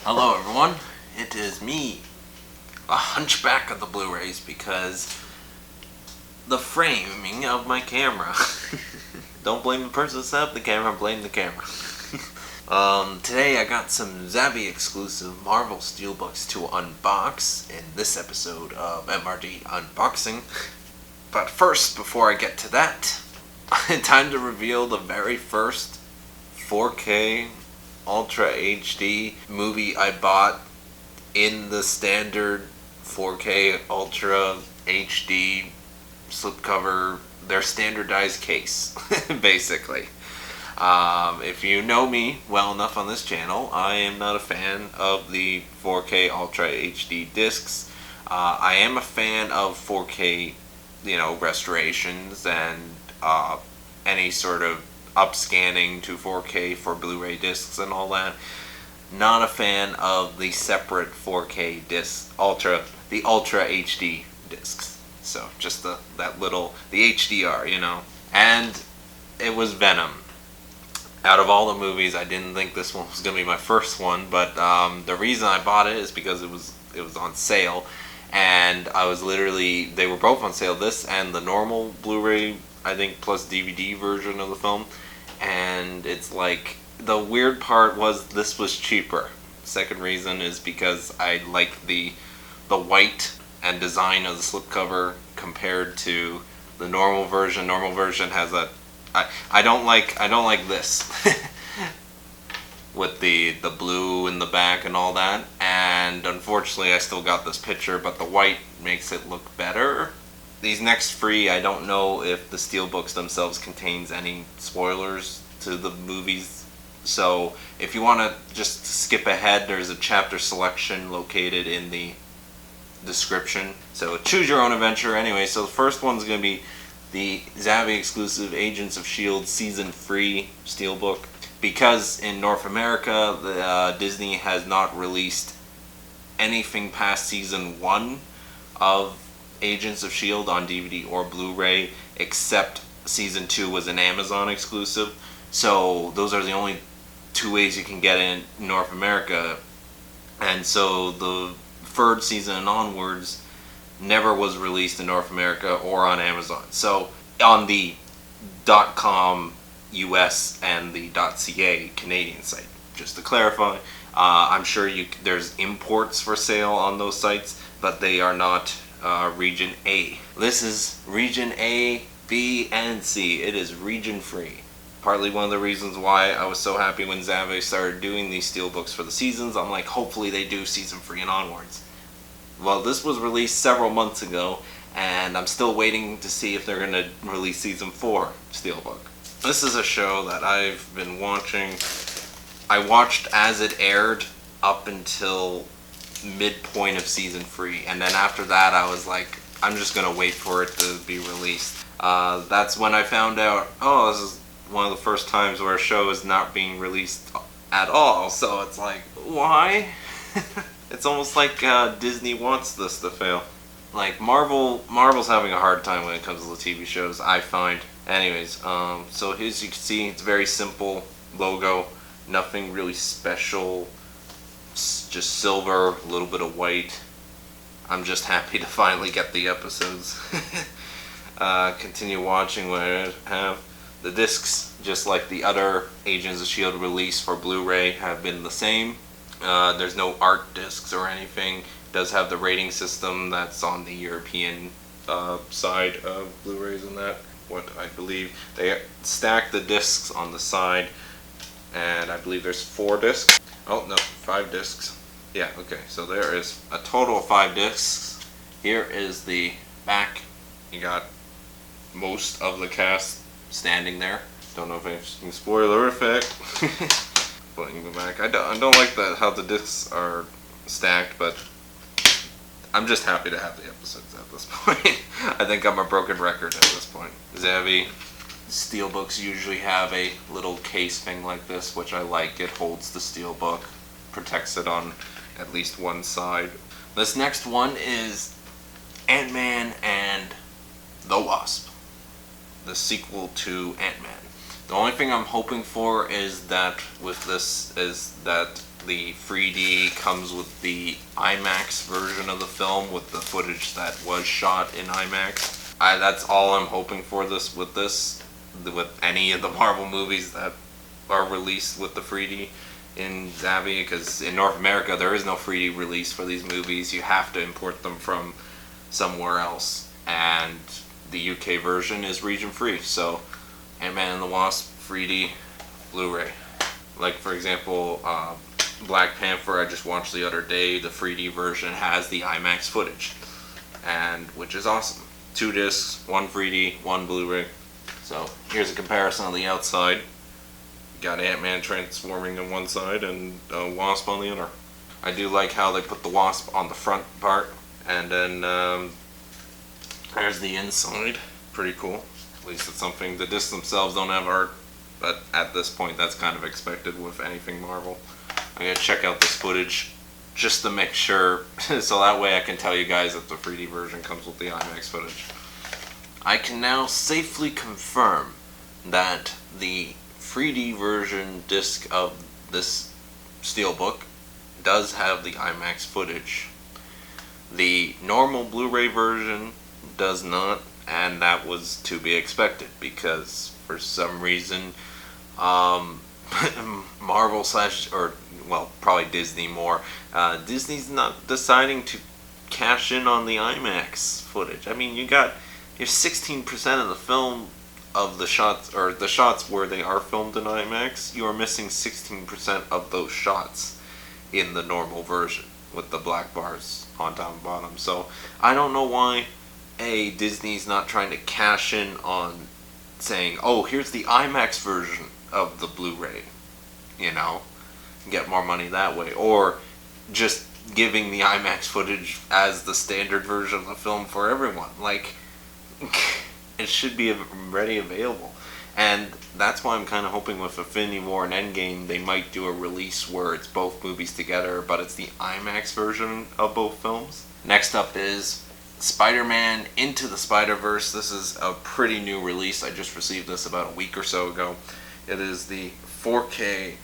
Hello everyone, it is me, a hunchback of the Blu-rays, because the framing of my camera. Don't blame the person who set up the camera, blame the camera. Today I got some Zavvi exclusive Marvel Steelbooks to unbox in this episode of MRD Unboxing. But first, before I get to that, time to reveal the very first 4K Ultra HD movie I bought in the standard 4K Ultra HD slipcover, their standardized case, basically. If you know me well enough on this channel, I am not a fan of the 4K Ultra HD discs. I am a fan of 4K, restorations and any sort of upscanning to 4K for Blu-ray discs and all that. Not a fan of the separate 4K discs, the Ultra HD discs. So just the HDR, And it was Venom. Out of all the movies, I didn't think this one was gonna be my first one, but the reason I bought it is because it was on sale, and they were both on sale. This and the normal Blu-ray, I think, plus DVD version of the film. And it's like, the weird part was this was cheaper. Second reason is because I like the white and design of the slipcover compared to the normal version. Normal version has I don't like this with the blue in the back and all that. And unfortunately I still got this picture, but the white makes it look better. These next three, I don't know if the Steelbooks themselves contains any spoilers to the movies. So if you want to just skip ahead, there's a chapter selection located in the description. So choose your own adventure. Anyway, so the first one's going to be the Zavvi exclusive Agents of S.H.I.E.L.D. Season 3 Steelbook. Because in North America, Disney has not released anything past Season 1 of Agents of S.H.I.E.L.D. on DVD or Blu-ray, except Season 2 was an Amazon exclusive. So those are the only two ways you can get in North America. And so the third season and onwards never was released in North America or on Amazon. So on the .com US and the .ca Canadian site, just to clarify, I'm sure there's imports for sale on those sites, but they are not region A. This is region A, B, and C. It is region free. Partly one of the reasons why I was so happy when Zavvi started doing these Steelbooks for the seasons. I'm like, hopefully they do season 3 and onwards. Well, this was released several months ago, and I'm still waiting to see if they're going to release season 4 Steelbook. This is a show that I've been watching. I watched as it aired up until midpoint of season 3, and then after that I was like, I'm just gonna wait for it to be released. That's when I found out, this is one of the first times where a show is not being released at all. So it's like, why? It's almost like Disney wants this to fail. Like Marvel's having a hard time when it comes to the TV shows, I find. Anyways, so as you can see, it's very simple logo, nothing really special. Just silver, a little bit of white. I'm just happy to finally get the episodes. Continue watching what I have. The discs, just like the other Agents of S.H.I.E.L.D. release for Blu-ray, have been the same. There's no art discs or anything. It does have the rating system that's on the European side of Blu-rays and that. What I believe they stack the discs on the side, and I believe there's 4 discs. Oh no, 5 discs. Yeah, okay, so there is a total of 5 discs. Here is the back. You got most of the cast standing there. Don't know if anything spoiler effect. Putting the back. I don't like how the discs are stacked, but I'm just happy to have the episodes at this point. I think I'm a broken record at this point. Zavvi Steelbooks usually have a little case thing like this, which I like. It holds the Steelbook, protects it on at least one side. This next one is Ant-Man and the Wasp, the sequel to Ant-Man. The only thing I'm hoping for is that with this is that the 3D comes with the IMAX version of the film with the footage that was shot in IMAX. That's all I'm hoping for with any of the Marvel movies that are released with the 3D in Zavvi, because in North America there is no 3D release for these movies. You have to import them from somewhere else, and the UK version is region free. So Ant-Man and the Wasp 3D Blu-ray. Like for example, Black Panther I just watched the other day, the 3D version has the IMAX footage, and which is awesome. 2 discs, 1 3D, 1 Blu-ray. So here's a comparison on the outside. You got Ant-Man transforming on one side and Wasp on the other. I do like how they put the Wasp on the front part, and then there's the inside. Pretty cool. At least it's something. The discs themselves don't have art, but at this point that's kind of expected with anything Marvel. I'm gonna check out this footage just to make sure, so that way I can tell you guys that the 3D version comes with the IMAX footage. I can now safely confirm that the 3D version disc of this Steelbook does have the IMAX footage. The normal Blu-ray version does not, and that was to be expected because for some reason Marvel probably Disney more, Disney's not deciding to cash in on the IMAX footage. I mean, you're 16% of the film of the shots, or the shots where they are filmed in IMAX, you are missing 16% of those shots in the normal version with the black bars on top and bottom. So I don't know why Disney's not trying to cash in on saying, oh, here's the IMAX version of the Blu-ray, get more money that way, or just giving the IMAX footage as the standard version of the film for everyone. Like, it should be ready available. And that's why I'm kind of hoping with Infinity War and Endgame they might do a release where it's both movies together, but it's the IMAX version of both films. Next up is Spider-Man Into the Spider-Verse. This is a pretty new release. I just received this about a week or so ago. It is the 4K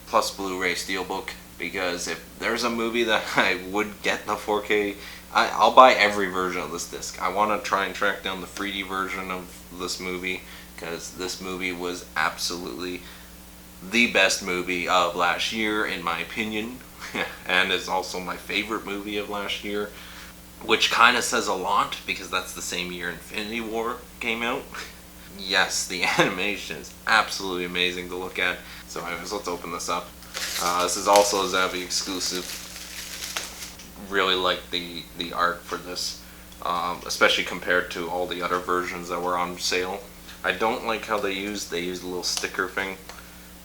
plus Blu-ray Steelbook, because if there's a movie that I would get the 4K, I'll buy every version of this disc. I want to try and track down the 3D version of this movie, because this movie was absolutely the best movie of last year in my opinion, and is also my favorite movie of last year, which kind of says a lot because that's the same year Infinity War came out. Yes, the animation is absolutely amazing to look at. So anyways, let's open this up. This is also a Zavvi exclusive. Really like the art for this, especially compared to all the other versions that were on sale. I don't like how they used a little sticker thing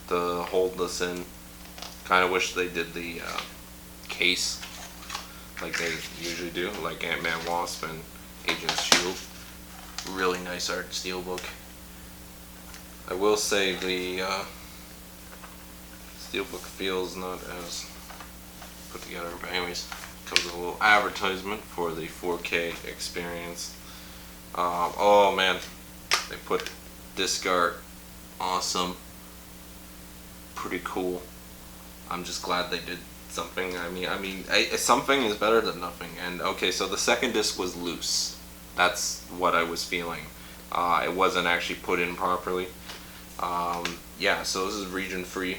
to hold this in. Kind of wish they did the case like they usually do, like Ant-Man, Wasp, and Agents S.H.I.E.L.D. Really nice art Steelbook. I will say the Steelbook feels not as put together, but anyways, comes with a little advertisement for the 4K experience. Oh man, they put disc art, awesome, pretty cool. I'm just glad they did something. I mean, something is better than nothing. And okay, so the second disc was loose. That's what I was feeling. It wasn't actually put in properly. Yeah, so this is region free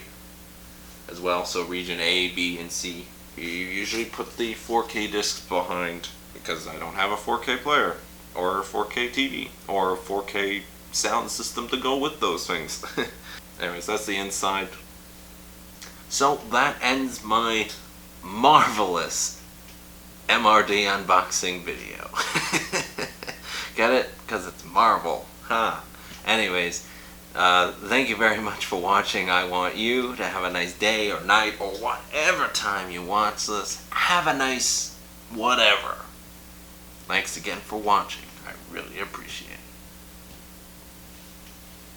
as well. So region A, B, and C. You usually put the 4K discs behind, because I don't have a 4K player or a 4K TV or a 4K sound system to go with those things. Anyways, that's the inside. So that ends my marvelous MRD unboxing video. Get it? Because it's Marvel. Huh. Anyways, thank you very much for watching. I want you to have a nice day or night or whatever time you watch this. Have a nice whatever. Thanks again for watching. I really appreciate it.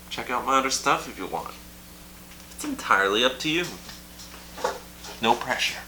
Check out my other stuff if you want. It's entirely up to you. No pressure.